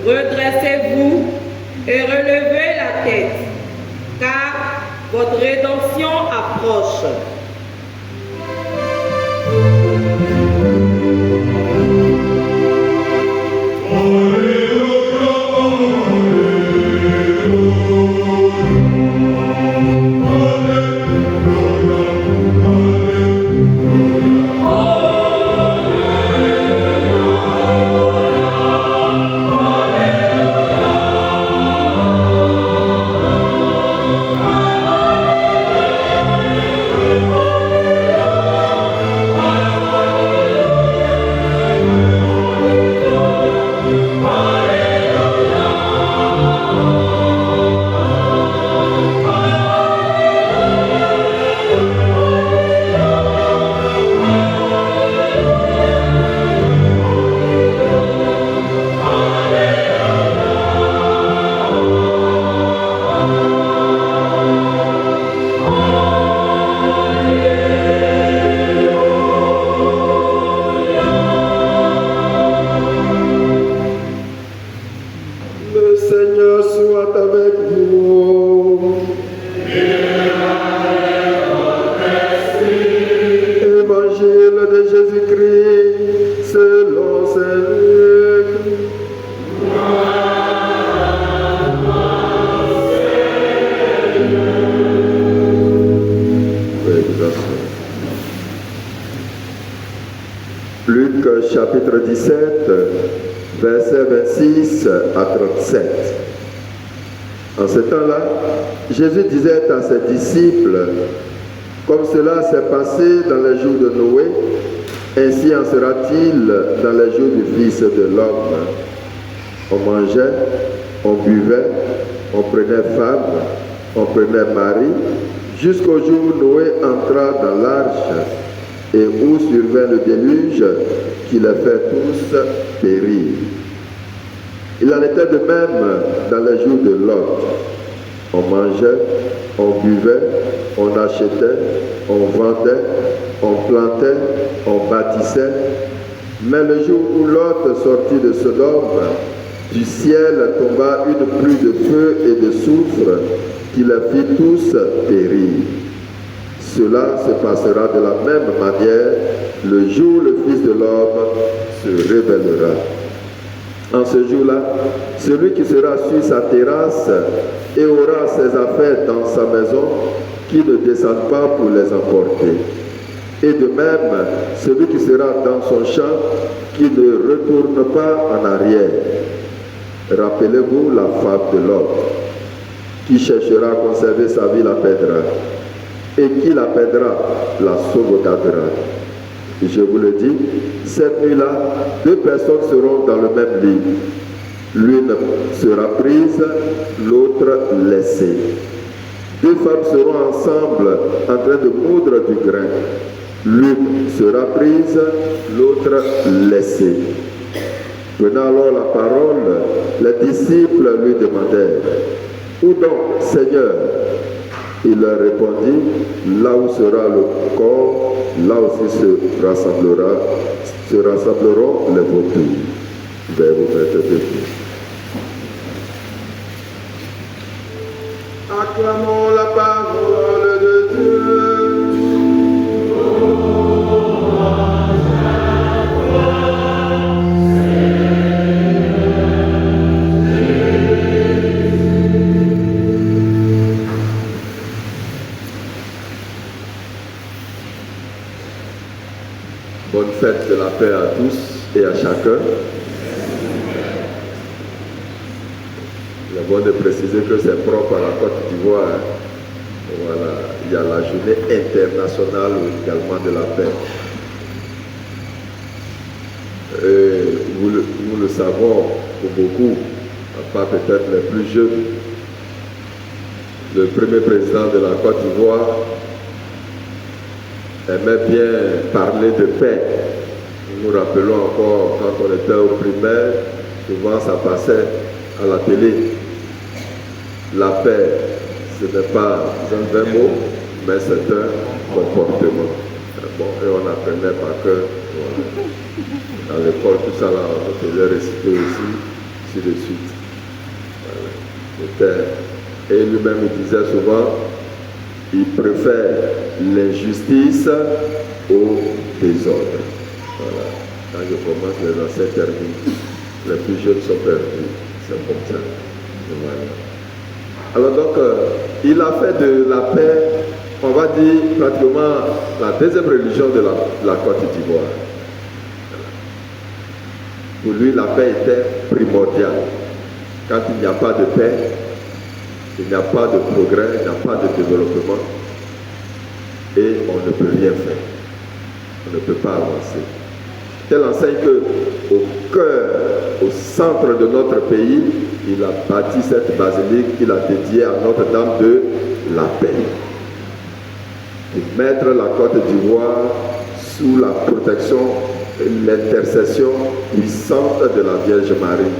Redressez-vous et relevez la tête, car votre rédemption approche. Luc chapitre 17, versets 26 à 37. En ce temps-là, Jésus disait à ses disciples, « Comme cela s'est passé dans les jours de Noé, ainsi en sera-t-il dans les jours du Fils de l'homme. On mangeait, on buvait, on prenait femme, on prenait mari, jusqu'au jour où Noé entra dans l'arche, et où survint le déluge qui les fait tous périr. Il en était de même dans les jours de Lot. On mangeait, on buvait, on achetait, on vendait, on plantait, on bâtissait. Mais le jour où Lot sortit de Sodome, du ciel tomba une pluie de feu et de soufre qui les fit tous périr. Cela se passera de la même manière le jour où le Fils de l'homme se révélera. En ce jour-là, celui qui sera sur sa terrasse et aura ses affaires dans sa maison, qui ne descende pas pour les emporter. Et de même, celui qui sera dans son champ, qui ne retourne pas en arrière. Rappelez-vous la fable de l'homme, qui cherchera à conserver sa vie la perdra, et qui la perdra la sauvegardera. Et je vous le dis, cette nuit-là, 2 personnes seront dans le même lit. L'une sera prise, l'autre laissée. 2 femmes seront ensemble en train de moudre du grain. L'une sera prise, l'autre laissée. Prenant alors la parole, les disciples lui demandèrent: où donc, Seigneur? Il leur répondit: là où sera le corps, là aussi se rassembleront les vautours. Je vais vous mettre debout. Acclamons la parole de Dieu. Bonne fête de la paix à tous et à chacun. Il est bon de préciser que c'est propre à la Côte d'Ivoire. Voilà, il y a la journée internationale également de la paix. Et nous le savons pour beaucoup, à part peut-être les plus jeunes. Le premier président de la Côte d'Ivoire aimait bien parler de paix. Nous nous rappelons encore quand on était au primaire, souvent ça passait à la télé. La paix, ce n'est pas un vrai mot, mais c'est un comportement. Bon, et on apprenait par cœur. Voilà. Dans l'école, tout ça là, on faisait réciter aussi, ainsi de suite. Voilà. Et lui-même il disait souvent, il préfère l'injustice au désordre. Voilà. Quand je commence, les anciens terminent. Les plus jeunes sont perdus. C'est comme ça. Voilà. Alors donc, il a fait de la paix, on va dire, pratiquement la deuxième religion de la Côte d'Ivoire. Pour lui, la paix était primordiale. Quand il n'y a pas de paix, il n'y a pas de progrès, il n'y a pas de développement et on ne peut rien faire. On ne peut pas avancer. Tel enseigne qu'au cœur, au centre de notre pays, il a bâti cette basilique qu'il a dédiée à Notre-Dame de la Paix. Et mettre la Côte d'Ivoire sous la protection et l'intercession puissante de la Vierge Marie.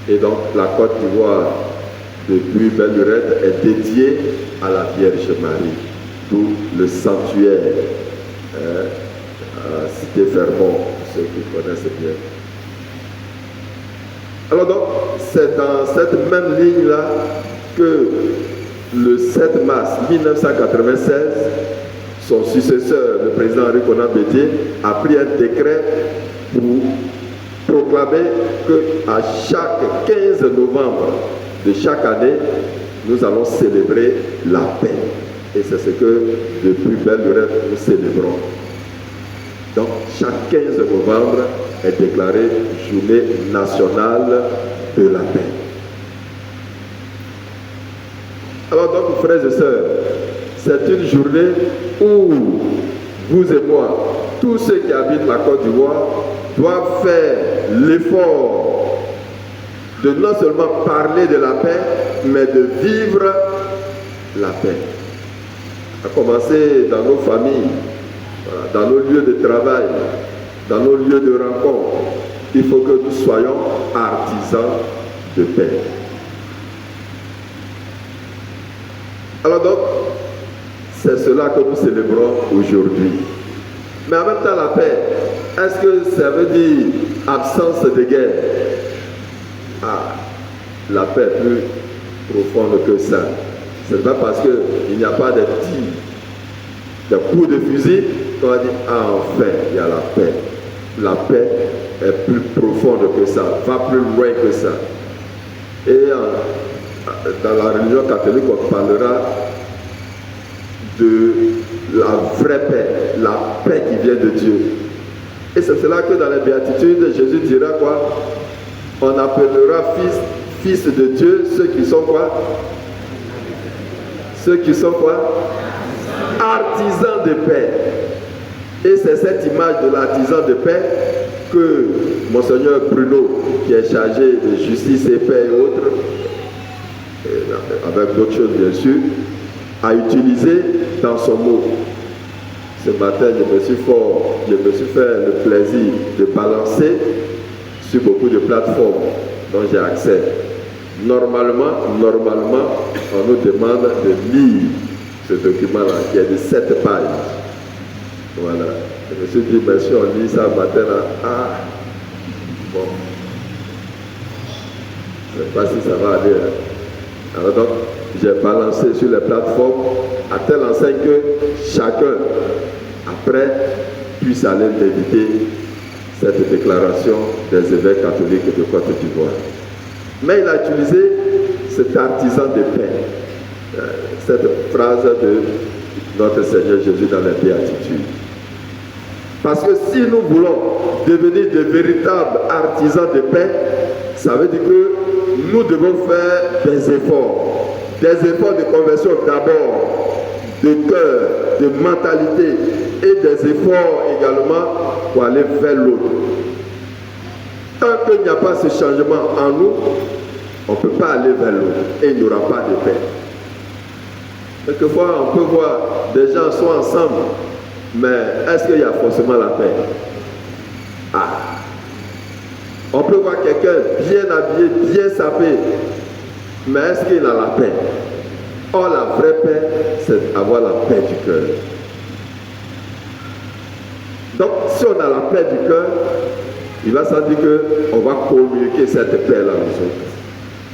Et donc la Côte d'Ivoire, depuis Belle Lurette, est dédiée à la Vierge Marie, d'où le sanctuaire à Cité-Fermont, ceux qui connaissent bien. Alors donc, c'est dans cette même ligne-là que le 7 mars 1996, son successeur, le président Henri Konan Bédié, a pris un décret pour proclamer qu'à chaque 15 novembre de chaque année, nous allons célébrer la paix. Et c'est ce que, depuis Belle Lurette, nous célébrons. Donc, chaque 15 novembre est déclarée journée nationale de la paix. Alors donc, frères et sœurs, c'est une journée où vous et moi, tous ceux qui habitent la Côte d'Ivoire, doivent faire l'effort de non seulement parler de la paix, mais de vivre la paix. À commencer dans nos familles, voilà, dans nos lieux de travail, dans nos lieux de rencontre. Il faut que nous soyons artisans de paix. Alors donc, c'est cela que nous célébrons aujourd'hui. Mais en même temps, la paix, est-ce que ça veut dire absence de guerre? Ah, la paix est plus profonde que ça. Ce n'est pas parce qu'il n'y a pas de tirs, de coups de fusil qu'on va dire ah enfin il y a la paix. La paix est plus profonde que ça, va plus loin que ça. Et dans la religion catholique, on parlera de la vraie paix, la paix qui vient de Dieu. Et c'est cela que dans les béatitudes, Jésus dira quoi? On appellera fils de Dieu ceux qui sont quoi? Ceux qui sont quoi? Artisans de paix. Et c'est cette image de l'artisan de paix que Monseigneur Bruno, qui est chargé de justice et paix et autres, avec d'autres choses bien sûr, a utilisé dans son mot. Ce matin, je me suis fait le plaisir de balancer sur beaucoup de plateformes dont j'ai accès. Normalement, on nous demande de lire ce document-là, qui est de 7 pages. Voilà. Je me suis dit, mais si on lit ça matin, là, bon, je ne sais pas si ça va aller. Hein. Alors donc, j'ai balancé sur les plateformes à telle enseigne que chacun, après, puisse aller méditer cette déclaration des évêques catholiques de Côte d'Ivoire. Mais il a utilisé cet artisan de paix, cette phrase de notre Seigneur Jésus dans les béatitudes. Parce que si nous voulons devenir de véritables artisans de paix, ça veut dire que nous devons faire des efforts de conversion d'abord, de cœur, de mentalité et des efforts également pour aller vers l'autre. Tant qu'il n'y a pas ce changement en nous, on ne peut pas aller vers l'autre et il n'y aura pas de paix. Quelquefois, on peut voir des gens sont ensemble, mais est-ce qu'il y a forcément la paix? On peut voir quelqu'un bien habillé, bien sapé, mais est-ce qu'il a la paix? Or, la vraie paix, c'est avoir la paix du cœur. Donc, si on a la paix du cœur, il va sans dire qu'on va communiquer cette paix-là aux autres.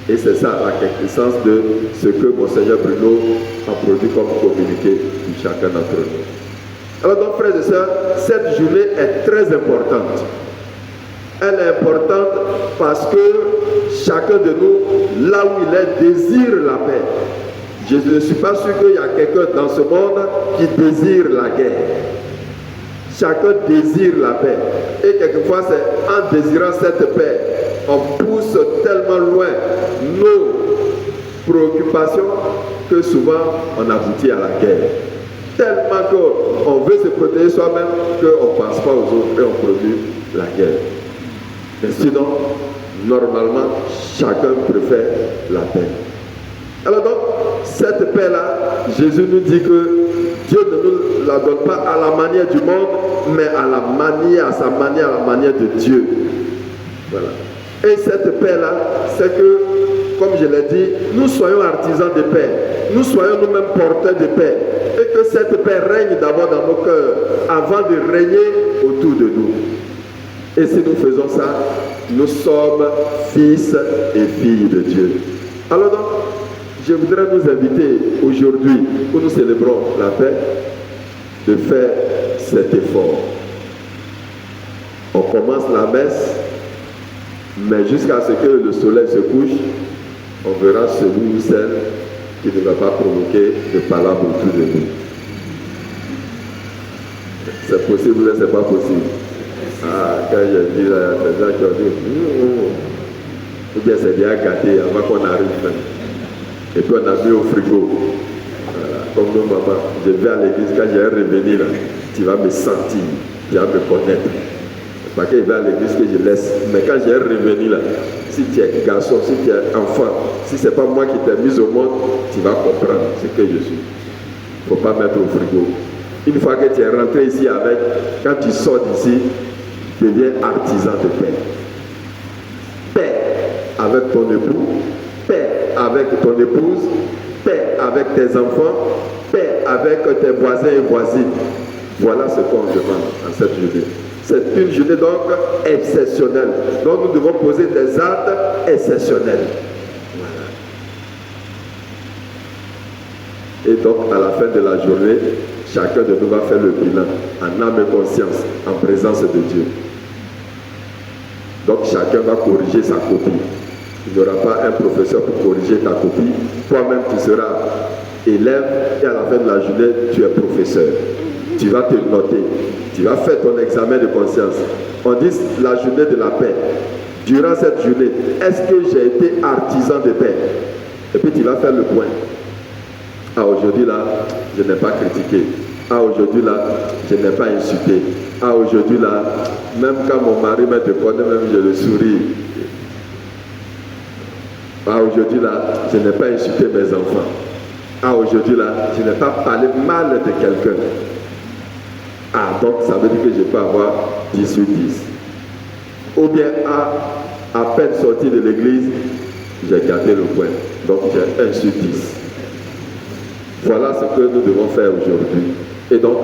Et c'est ça la quintessence de ce que Monseigneur Bruno a produit comme communiqué pour chacun d'entre nous. Alors donc, frères et sœurs, cette journée est très importante. Elle est importante parce que chacun de nous, là où il est, désire la paix. Je ne suis pas sûr qu'il y a quelqu'un dans ce monde qui désire la guerre. Chacun désire la paix. Et quelquefois, c'est en désirant cette paix, on pousse tellement loin nos préoccupations que souvent on aboutit à la guerre. Tellement qu'on veut se protéger soi-même qu'on ne pense pas aux autres et on produit la guerre. Mais sinon, normalement, chacun préfère la paix. Alors donc, cette paix-là, Jésus nous dit que Dieu ne nous la donne pas à la manière du monde, mais à sa manière, à la manière de Dieu. Voilà. Et cette paix-là, c'est que, comme je l'ai dit, nous soyons artisans de paix, nous soyons nous-mêmes porteurs de paix, et que cette paix règne d'abord dans nos cœurs, avant de régner autour de nous. Et si nous faisons ça, nous sommes fils et filles de Dieu. Alors donc, je voudrais nous inviter aujourd'hui, où nous célébrons la paix, de faire cet effort. On commence la messe, mais jusqu'à ce que le soleil se couche, on verra celui ou celle qui ne va pas provoquer de palabres autour de nous. C'est possible ou c'est pas possible? Quand j'ai dit là, les gens qui ont dit, ou bien c'est bien gâté avant qu'on arrive même. Et puis on a mis au frigo. Voilà. Comme nos mamans, je vais à l'église, quand j'ai revenu là, tu vas me sentir, tu vas me connaître. Parce qu'il va à l'église que je laisse. Mais quand j'ai revenu là, si tu es garçon, si tu es enfant, si ce n'est pas moi qui t'ai mis au monde, tu vas comprendre ce que je suis. Il ne faut pas mettre au frigo. Une fois que tu es rentré ici avec, quand tu sors d'ici, deviens artisan de paix. Paix avec ton époux, paix avec ton épouse, paix avec tes enfants, paix avec tes voisins et voisines. Voilà ce qu'on demande en cette journée. C'est une journée donc exceptionnelle. Donc nous devons poser des actes exceptionnels. Voilà. Et donc, à la fin de la journée, chacun de nous va faire le bilan en âme et conscience, en présence de Dieu. Donc, chacun va corriger sa copie. Il n'y aura pas un professeur pour corriger ta copie. Toi-même, tu seras élève et à la fin de la journée, tu es professeur. Tu vas te noter. Tu vas faire ton examen de conscience. On dit la journée de la paix. Durant cette journée, est-ce que j'ai été artisan de paix? Et puis tu vas faire le point. Ah, aujourd'hui là, je n'ai pas critiqué. Ah, aujourd'hui là, je n'ai pas insulté. Ah, aujourd'hui là, même quand mon mari me déconne, même je le souris. Ah, aujourd'hui là, je n'ai pas insulté mes enfants. Ah, aujourd'hui là, je n'ai pas parlé mal de quelqu'un. Ah, donc ça veut dire que je peux avoir 10 sur 10. Ou bien à peine sorti de l'église, j'ai gardé le point. Donc j'ai 1 sur 10. Voilà ce que nous devons faire aujourd'hui. Et donc,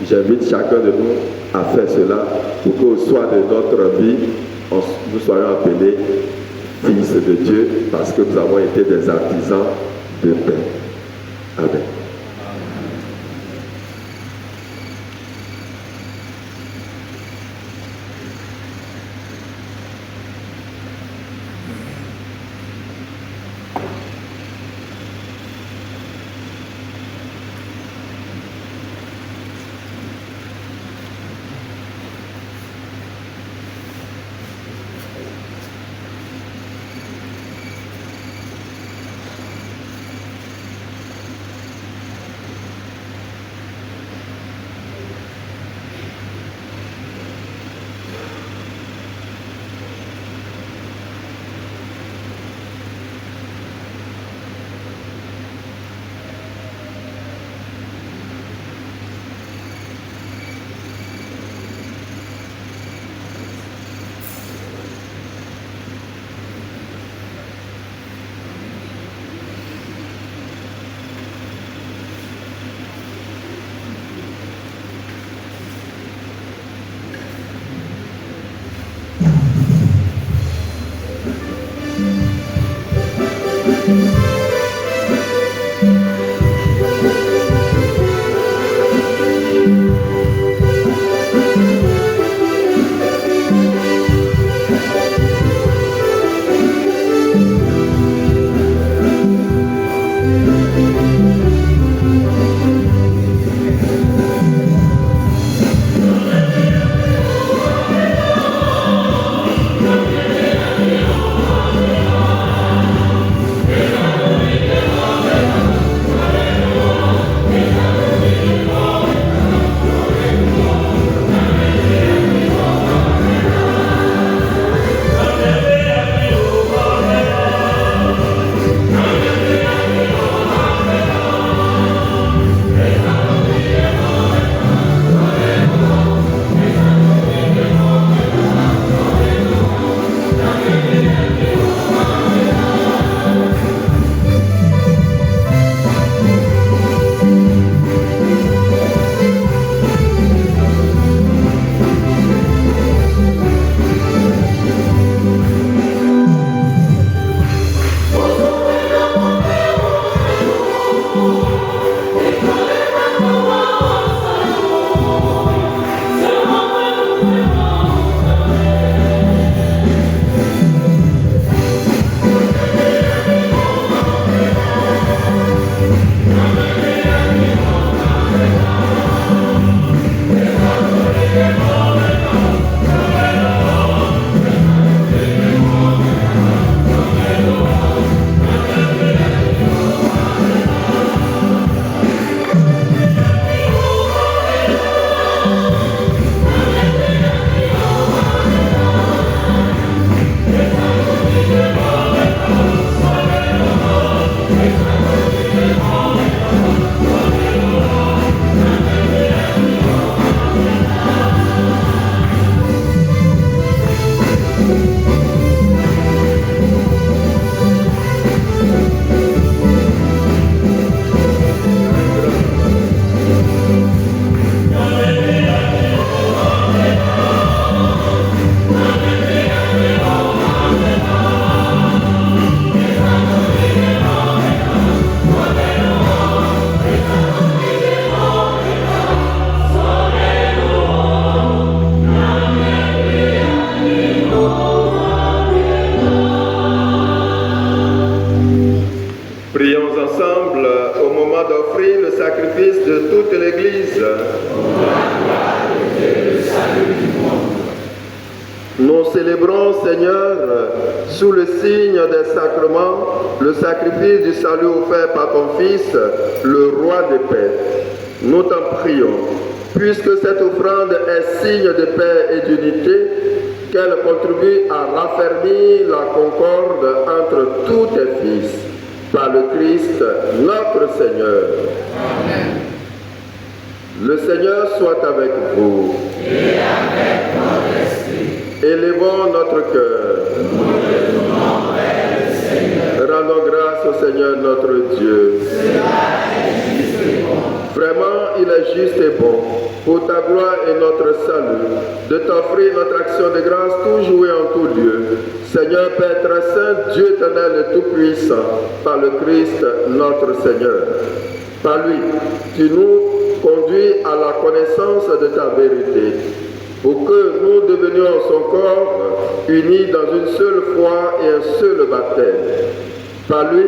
j'invite chacun de nous à faire cela pour qu'au soir de notre vie, nous soyons appelés fils de Dieu parce que nous avons été des artisans de paix. Amen. ensemble au moment d'offrir le sacrifice de toute l'Église. Nous célébrons, Seigneur, sous le signe des sacrements, le sacrifice du salut offert par ton Fils, le roi de paix. Nous t'en prions, puisque cette offrande est signe de paix et d'unité, qu'elle contribue à raffermir la concorde entre tous tes fils, par le Christ, notre Seigneur. Amen. Le Seigneur soit avec vous. Et avec votre esprit. Élevons notre cœur. Nous le tournons vers le Seigneur. Rendons grâce au Seigneur notre Dieu. Cela est juste et bon. Vraiment, il est juste et bon, pour ta gloire et notre salut, de t'offrir notre action de grâce toujours et en tout lieu. Seigneur Père très saint, Dieu éternel et tout-puissant, par le Christ notre Seigneur. Par lui, tu nous conduis à la connaissance de ta vérité, pour que nous devenions son corps, unis dans une seule foi et un seul baptême. Par lui,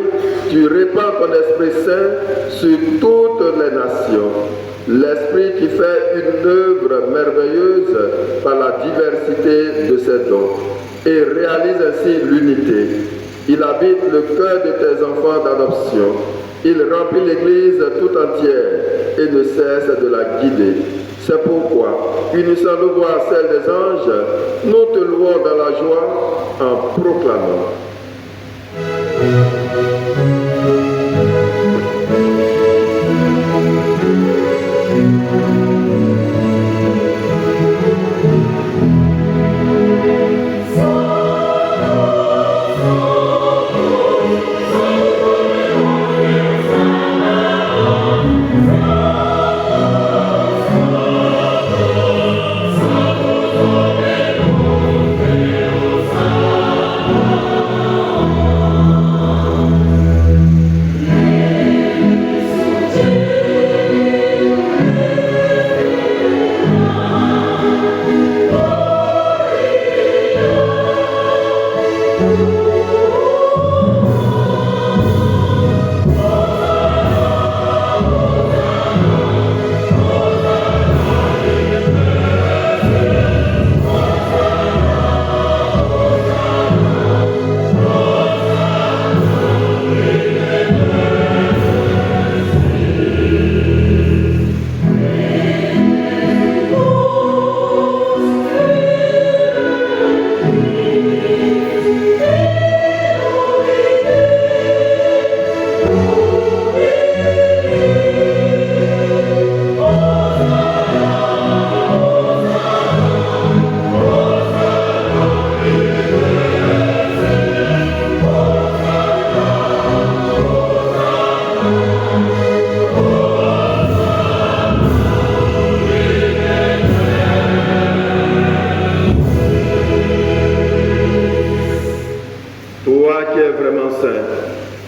tu répands ton Esprit Saint sur toutes les nations, l'Esprit qui fait une œuvre merveilleuse par la diversité de ses dons, et réalise ainsi l'unité. Il habite le cœur de tes enfants d'adoption. Il remplit l'Église tout entière et ne cesse de la guider. C'est pourquoi, unissant nos voix à celles des anges, nous te louons dans la joie en proclamant.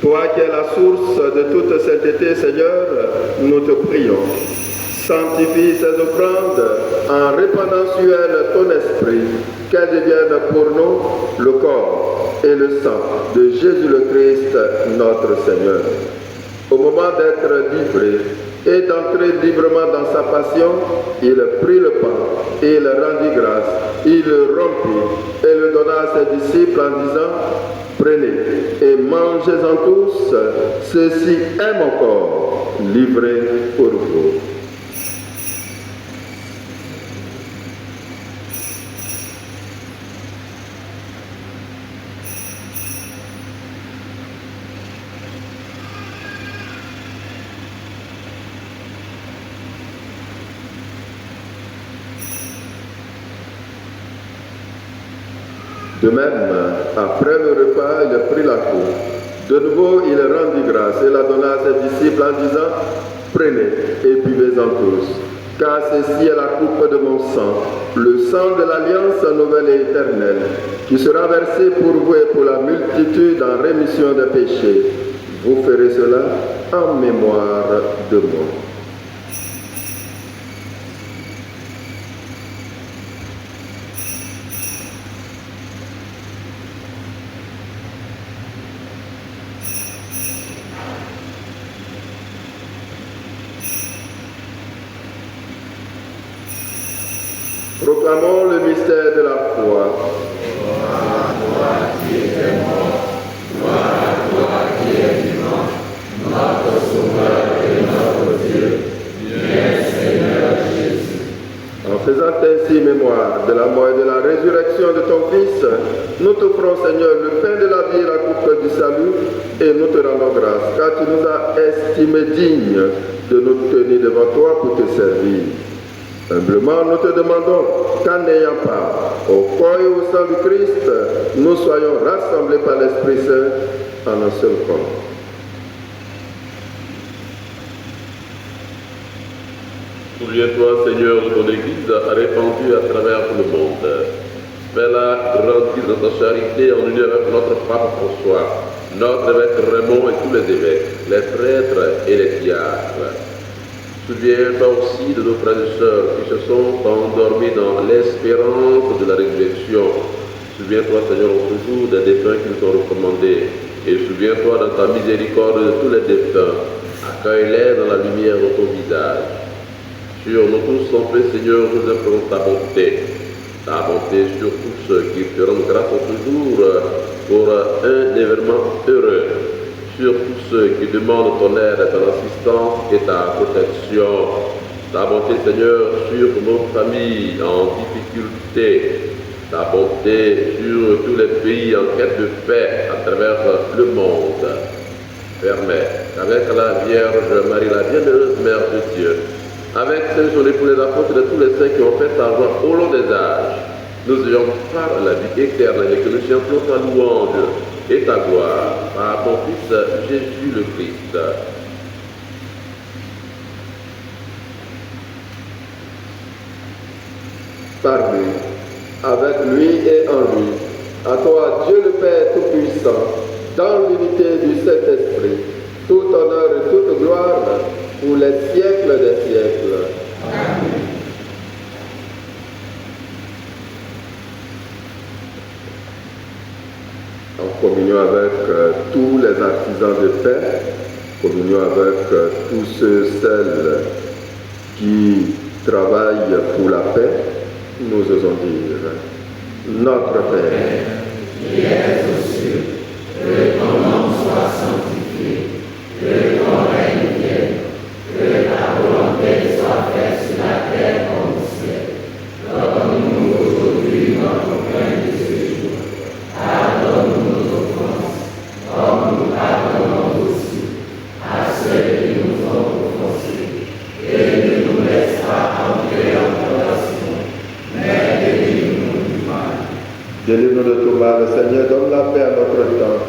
Toi qui es la source de toute sainteté, Seigneur, nous te prions. Sanctifie ces offrandes en répandant sur elles ton esprit, qu'elles deviennent pour nous le corps et le sang de Jésus le Christ, notre Seigneur. Au moment d'être livré et d'entrer librement dans sa passion, il prit le pain et il rendit grâce. Il le rompit et le donna à ses disciples en disant: prenez et mangez-en tous, ceci est mon corps, livré pour vous. De même, après le repas, il prit la coupe. De nouveau, il rendit grâce et la donna à ses disciples en disant: prenez et buvez-en tous, car ceci est la coupe de mon sang, le sang de l'alliance nouvelle et éternelle, qui sera versé pour vous et pour la multitude en rémission des péchés. Vous ferez cela en mémoire de moi. Proclamons le mystère de la foi. En faisant ainsi mémoire de la mort et de la résurrection de ton Fils, nous t'offrons, Seigneur, le pain de la vie et la coupe du salut, et nous te rendons grâce, car tu nous as estimés dignes de nous tenir devant toi pour te servir. Humblement, nous te demandons qu'en n'ayant pas au corps et au sang du Christ, nous soyons rassemblés par l'Esprit Saint en un seul corps. Souviens-toi, Seigneur, de ton Église répandue à travers tout le monde. Fais-la grandir dans ta charité en union avec notre pape François, notre évêque Raymond et tous les évêques, les prêtres et les diacres. Souviens-toi aussi de nos frères et sœurs qui se sont endormis dans l'espérance de la résurrection. Souviens-toi, Seigneur, en ce jour des défunts qui nous sont recommandés. Et souviens-toi dans ta miséricorde de tous les défunts. Accueille-les dans la lumière de ton visage. Sur nous tous, en paix, Seigneur, nous implorons ta bonté sur tous ceux qui te rendent grâce en ce jour pour un événement heureux, sur tous ceux qui demandent ton aide, ton assistance et ta protection. Ta bonté, Seigneur, sur nos familles en difficulté, ta bonté sur tous les pays en quête de paix à travers le monde. Permets qu'avec la Vierge Marie, la bienheureuse Mère de Dieu, avec celles sur l'époux des apôtres et de tous les saints qui ont fait ta joie au long des âges, nous ayons par la vie éternelle et que nous chantions ta louange et ta gloire par ton Fils Jésus le Christ. Par lui, avec lui et en lui, à toi Dieu le Père Tout-Puissant, dans l'unité du Saint-Esprit, tout honneur et toute gloire pour les siècles des siècles. Amen. En communion avec tous les artisans de paix, communion avec tous ceux, celles qui travaillent pour la paix, nous osons dire: Notre Père, qui es aux cieux, que ton nom soit sanctifié, que ton règne vienne, que ta volonté soit faite sur la terre comme au ciel. Donne-nous aujourd'hui notre pain de ce jour. Pardonne-nous nos offenses, comme nous pardonnons aussi à ceux qui nous ont offensés. Et ne nous laisse pas entrer en tentation, mais délivre-nous du mal. Délivre-nous de tout mal, Seigneur, donne la paix à notre temps.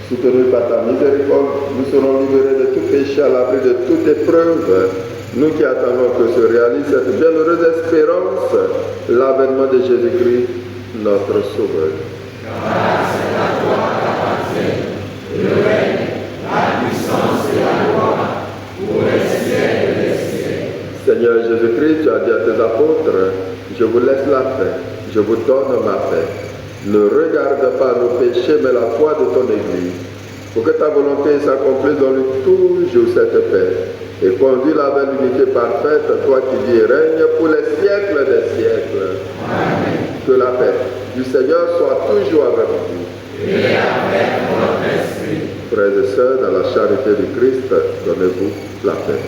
Soutenus par ta miséricorde, nous serons libérés de tout péché à l'abri de toute épreuve. Nous qui attendons que se réalise cette bienheureuse espérance, l'avènement de Jésus-Christ, notre Sauveur. Grâce à toi qu'appartiennent le règne, la puissance et la gloire pour les siècles des siècles. Seigneur Jésus-Christ, tu as dit à tes apôtres: je vous laisse la paix, je vous donne ma paix. Ne regarde pas nos péchés, mais la foi de ton Église. Pour que ta volonté s'accomplisse, donne toujours cette paix. Et conduis-la vers l'unité parfaite, toi qui vis et règnes pour les siècles des siècles. Amen. Que la paix du Seigneur soit toujours avec vous. Et avec votre esprit. Frères et sœurs, dans la charité du Christ, donnez-vous la paix.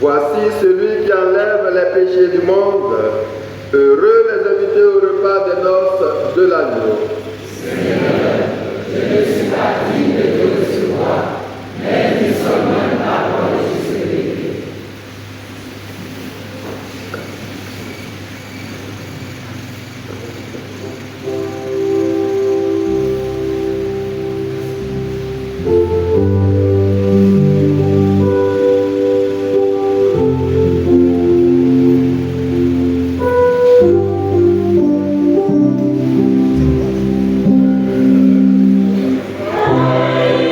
Voici celui qui enlève les péchés du monde. Heureux les invités au repas des noces de l'agneau. Seigneur, je ne suis pas digne de te recevoir, mais dis seulement une parole et je serai guéri. Amen.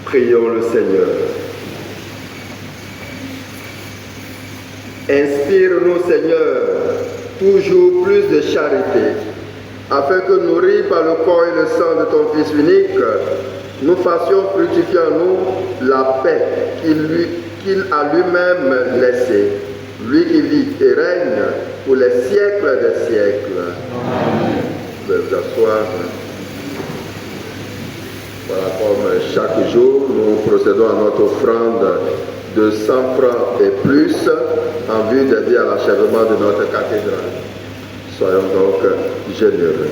Prions le Seigneur. Inspire-nous, Seigneur, toujours plus de charité, afin que, nourris par le corps et le sang de ton Fils unique, nous fassions fructifier en nous la paix qu'il a lui-même laissée, lui qui vit et règne pour les siècles des siècles. Amen. Vous pouvez vous asseoir. Voilà, comme chaque jour, nous procédons à notre offrande de 100 francs et plus en vue d'aider à l'achèvement de notre cathédrale. Soyons donc généreux.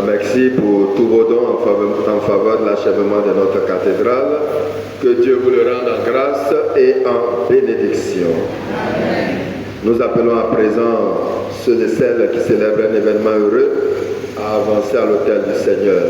Merci pour tous vos dons en faveur de l'achèvement de notre cathédrale. Que Dieu vous le rende en grâce et en bénédiction. Amen. Nous appelons à présent ceux et celles qui célèbrent un événement heureux à avancer à l'autel du Seigneur.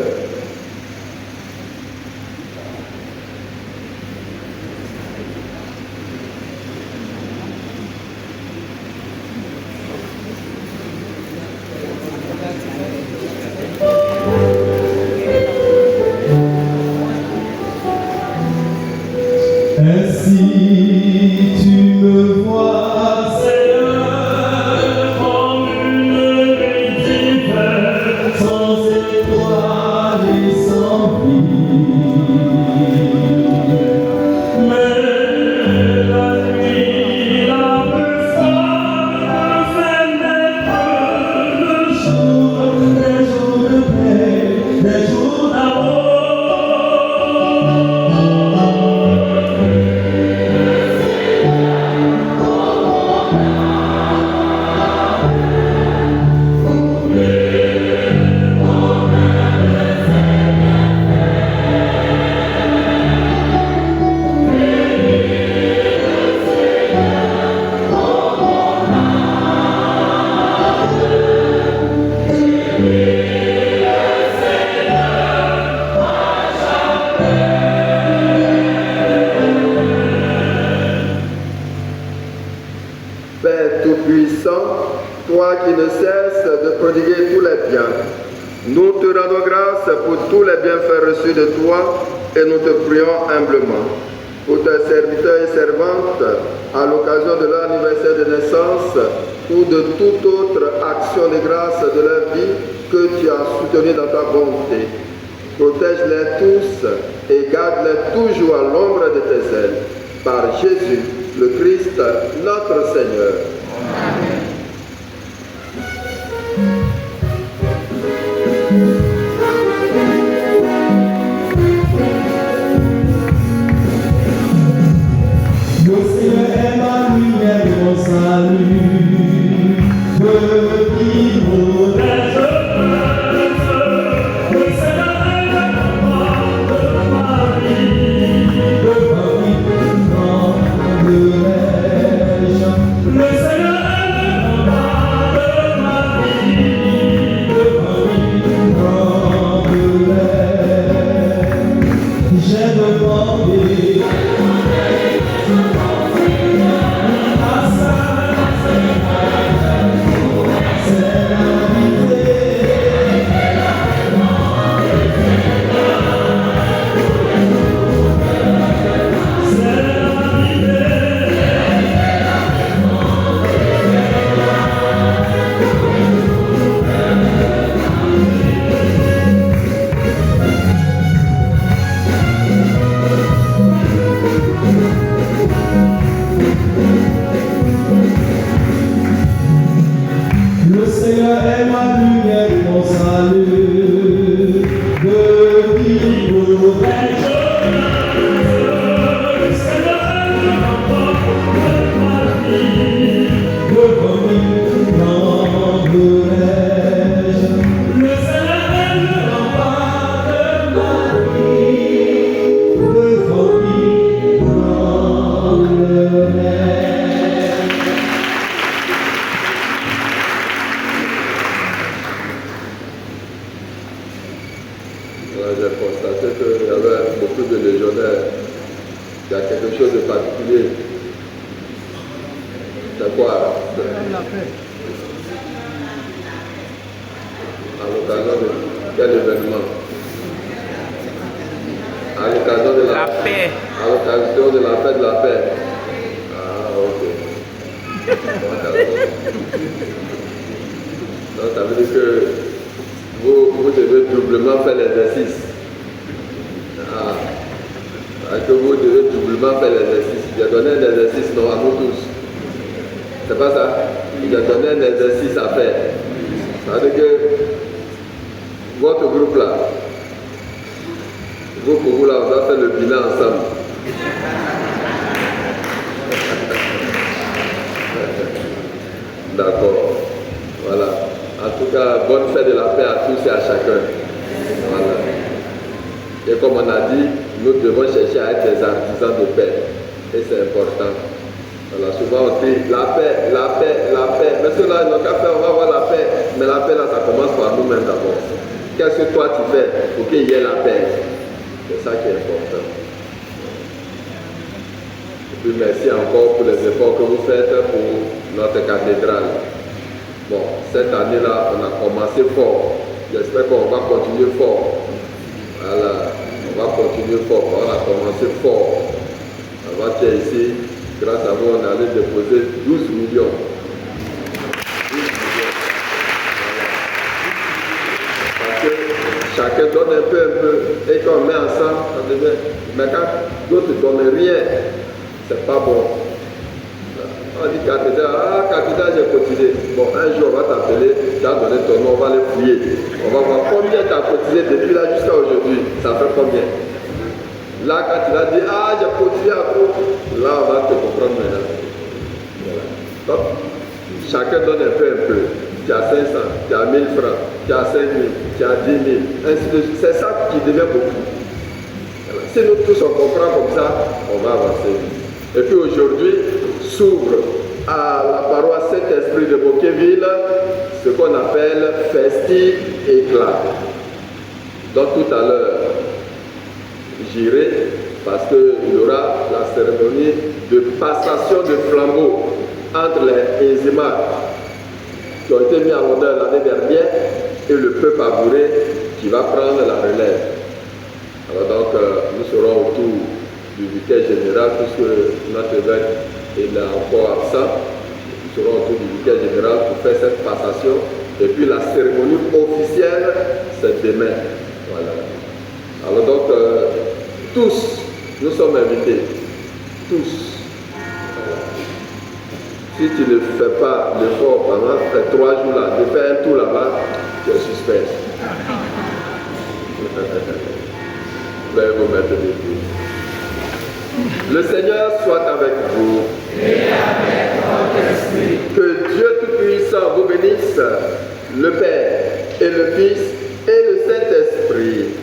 Toi qui ne cesses de prodiguer tous les biens, nous te rendons grâce pour tous les bienfaits reçus de toi et nous te prions humblement pour tes serviteurs et servantes à l'occasion de leur anniversaire de naissance ou de toute autre action de grâce de leur vie que tu as soutenue dans ta bonté. Protège-les tous et garde-les toujours à l'ombre de tes ailes. par Jésus, le Christ, notre Seigneur. Amen. Le Seigneur est ma lumière et mon salut, je vivre des jeunesse. Le Seigneur est le combat de ma vie, quand je le Seigneur est le combat de ma vie, quand j'ai demandé. Le Seigneur est ma lumière et mon salut, de vivre des jeunesse. Le Seigneur est le combat de ma vie, devant lui tremblerai-je. Le Seigneur est le combat de ma vie, devant lui tremblerai-je. J'ai constaté qu'il y avait beaucoup de légionnaires. Il y a quelque chose de particulier. C'est quoi? À l'occasion de quel événement? À l'occasion de La paix. À l'occasion de la fête de la paix. Ah, ok. Donc ça veut dire que vous devez doublement faire l'exercice. Que vous devez doublement faire l'exercice. Il a donné un exercice, non, à nous tous. C'est pas ça? Il a donné un exercice à faire. Ça veut dire que votre groupe là, vous pour vous là, on doit faire le bilan ensemble. D'accord. Voilà. En tout cas, bonne fête de la paix à tous et à chacun. Voilà. Et comme on a dit, nous devons chercher à être des artisans de paix. Et c'est important. Voilà, souvent on dit la paix, la paix, la paix. Mais cela, on n'a on va avoir la paix. Mais la paix là, ça commence par nous-mêmes d'abord. Qu'est-ce que toi tu fais pour qu'il y ait la paix? C'est ça qui est important. Et puis merci encore pour les efforts que vous faites pour notre cathédrale. Bon, cette année-là, on a commencé fort. J'espère qu'on va continuer fort. Voilà, on va continuer fort. On a commencé fort. Avant-hier ici, grâce à vous, on est allé déposer 12 millions. 12 millions. Voilà. Parce que chacun donne un peu. Et quand on met ensemble, on devient. Mais quand d'autres ne donnent rien, c'est pas bon. On dit cathédrale, cathédrale, j'ai cotisé. Bon, un jour, on va t'appeler, tu as donné ton nom, on va les fouiller. On va voir combien tu as cotisé depuis là jusqu'à aujourd'hui. Ça fait combien? Là, quand tu l'as dit, j'ai cotisé à trop, là, on va te comprendre maintenant. Voilà. Donc, chacun donne un peu. Tu as 500, tu as 1000 francs, tu as 5000, tu as 10 000, ainsi de suite. C'est ça qui devient beaucoup. Voilà. Si nous tous on comprend comme ça, on va avancer. Et puis aujourd'hui, s'ouvre à la paroisse Saint-Esprit de Bouquéville ce qu'on appelle Festi Éclat. Donc tout à l'heure, j'irai parce qu'il y aura la cérémonie de passation de flambeau entre les Ézimas qui ont été mis à l'honneur l'année dernière et le peuple abouré qui va prendre la relève. Alors donc nous serons autour du vicaire général puisque notre évêque est là encore absent. Nous serons autour du vicaire général pour faire cette passation. Et puis la cérémonie officielle, c'est demain. Voilà. Alors donc, tous, nous sommes invités. tous. Si tu ne fais pas l'effort pendant 3 jours là, de faire un tour là-bas, tu es suspect. Veuillez vous mettre debout. Le Seigneur soit avec vous. Et avec votre esprit. Que Dieu Tout-Puissant vous bénisse, le Père et le Fils et le Saint-Esprit.